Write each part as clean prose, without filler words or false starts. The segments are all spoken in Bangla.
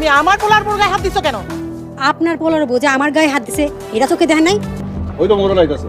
তুমি আমার পোলার গায়ে হাত দিছো কেন? আপনার পোলার বোঝা আমার গায়ে হাত দিছে, এটা চোখে দেখেন নাই? ওই তো মোড়ল আইতাছে।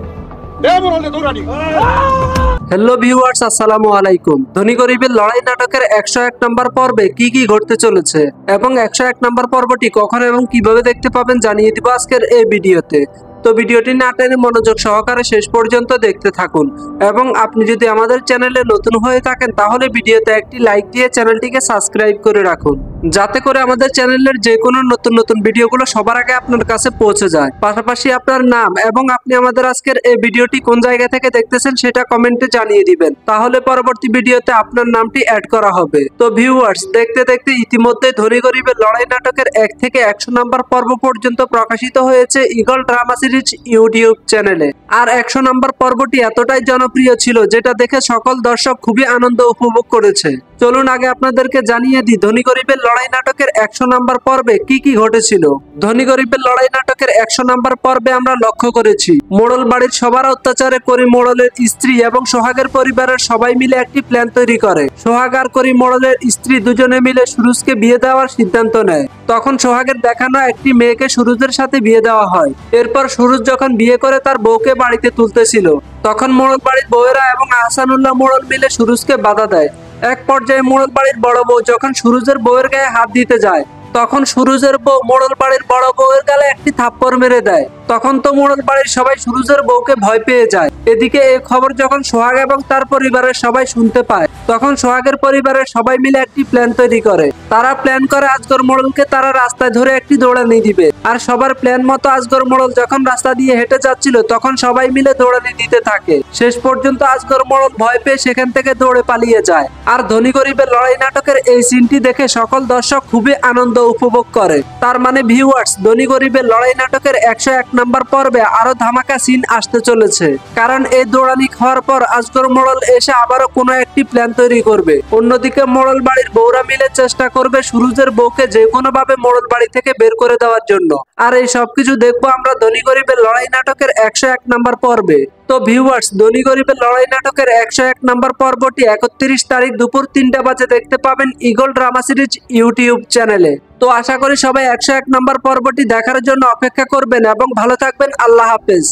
হ্যালো ভিউয়ার্স, আসসালামু আলাইকুম। ধনী গরিবের লড়াই নাটকের 101 নম্বর পর্বে কি কি ঘটতে চলেছে এবং 101 নম্বর পর্বটি কখন এবং কিভাবে দেখতে পাবেন জানিয়ে দিব আজকের এই ভিডিওতে। তো ভিডিওটি না টেনে মনোযোগ সহকারে শেষ পর্যন্ত দেখতে থাকুন এবং আপনি যদি আমাদের চ্যানেলে নতুন হয়ে থাকেন তাহলে ভিডিওতে একটি লাইক দিয়ে চ্যানেলটিকে সাবস্ক্রাইব করে রাখুন, যাতে করে আমাদের চ্যানেলের যে কোনো নতুন নতুন ভিডিওগুলো সবার আগে আপনার কাছে পৌঁছে যায়। পাশাপাশি আপনার নাম এবং আপনি আমাদের আজকের এই ভিডিওটি কোন জায়গা থেকে দেখতেছেন সেটা কমেন্টে জানিয়ে দিবেন, তাহলে পরবর্তী ভিডিওতে আপনার নামটি অ্যাড করা হবে। তো ভিউয়ার্স, দেখতে দেখতে ইতিমধ্যে ধনী গরিবের লড়াই নাটকের 1 থেকে 100 নম্বর পর্ব পর্যন্ত প্রকাশিত হয়েছে ঈগল ড্রামা সিরিজ ইউটিউব চ্যানেলে। আর 100 নম্বর পর্বটি এতটাই জনপ্রিয় ছিল যেটা দেখে সকল দর্শক খুবই আনন্দ উপভোগ করেছে। চলুন আগে আপনাদেরকে জানিয়ে দিই ধনী গরিবের লড়াই নাটকের 100 নম্বর পর্বে কি কি ঘটেছিল। ধনী গরিবের লড়াই নাটকের 100 নম্বর পর্বে আমরা লক্ষ্য করেছি মোড়ল বাড়ির সবার অত্যাচারে করিম মোড়লের স্ত্রী এবং সোহাগের পরিবারের সবাই মিলে একটি প্ল্যান তৈরি করে। সোহাগ আর করিম মোড়লের স্ত্রী দুজনে মিলে সুরুজকে বিয়ে দেওয়ার সিদ্ধান্ত নেয়। তখন সোহাগের দেখানো একটি মেয়েকে সুরুজের সাথে বিয়ে দেওয়া হয়। এরপর সুরুজ যখন বিয়ে করে তার বউকে বাড়িতে তুলতেছিল, তখন মোড়ল বাড়ির বউয়েরা এবং আহসানুল্লাহ মোড়ল মিলে সুরুজকে বাধা দেয়। এক পর্যায়ে মোড়ল বাড়ির বড় বউ যখন সুরুজের বউয়ের গায়ে হাত দিতে যায়, তখন সুরুজের বউ মোড়ল বাড়ির বড় বউয়ের গালে একটি থাপ্পড় মেরে দেয়। তখন তো মোড়ল বাড়ির সবাই সুরুজের বউকে ভয় পেয়ে যায়। এদিকে এই খবর যখন সোহাগ এবং তার পরিবারের সবাই শুনতে পায়, তখন সোহাগের পরিবারের সবাই মিলে একটি প্ল্যান তৈরি করে। তারা প্ল্যান করে আজগর মোড়লকে তারা রাস্তায় ধরে একটি দৌড়ানি দিবে। আর সবার প্ল্যান মতো আজগর মোড়ল যখন রাস্তা দিয়ে হেঁটে যাচ্ছিল তখন সবাই মিলে দৌড়ানি দিতে থাকে। শেষ পর্যন্ত আজগর মোড়ল ভয় পেয়ে সেখান থেকে দৌড়ে পালিয়ে যায়। আর ধনী গরিবের লড়াই নাটকের এই সিনটি দেখে সকল দর্শক খুবই আনন্দ উপভোগ করে। তার মানে ভিউয়ার্স, ধনী গরিবের লড়াই নাটকের 101 নম্বর পর্বে আরো ধামাকা সিন আসতে চলেছে, কারণ এই দৌড়ানি খাওয়ার পর আজগর মোড়ল এসে আবারও কোনো একটি প্ল্যান তৈরি করবে। অন্যদিকে মোড়ল বাড়ির বউরা মিলে চেষ্টা করবে সুরুজের বউকে যে কোনো ভাবে মোড়ল বাড়ি থেকে বের করে দেওয়ার জন্য। আর এই সবকিছু দেখবো আমরা ধনী গরিবের লড়াই নাটকের 101 নম্বর পর্বে। তো ভিউয়ার্স, ধনী গরিবের লড়াই নাটকের 101 নম্বর পর্বটি 31 তারিখ দুপুর 3টা বাজে দেখতে পাবেন ঈগল ড্রামা সিরিজ ইউটিউব চ্যানেলে। তো আশা করি সবাই 101 নম্বর পর্বটি দেখার জন্য অপেক্ষা করবেন এবং ভালো থাকবেন। আল্লাহ হাফেজ।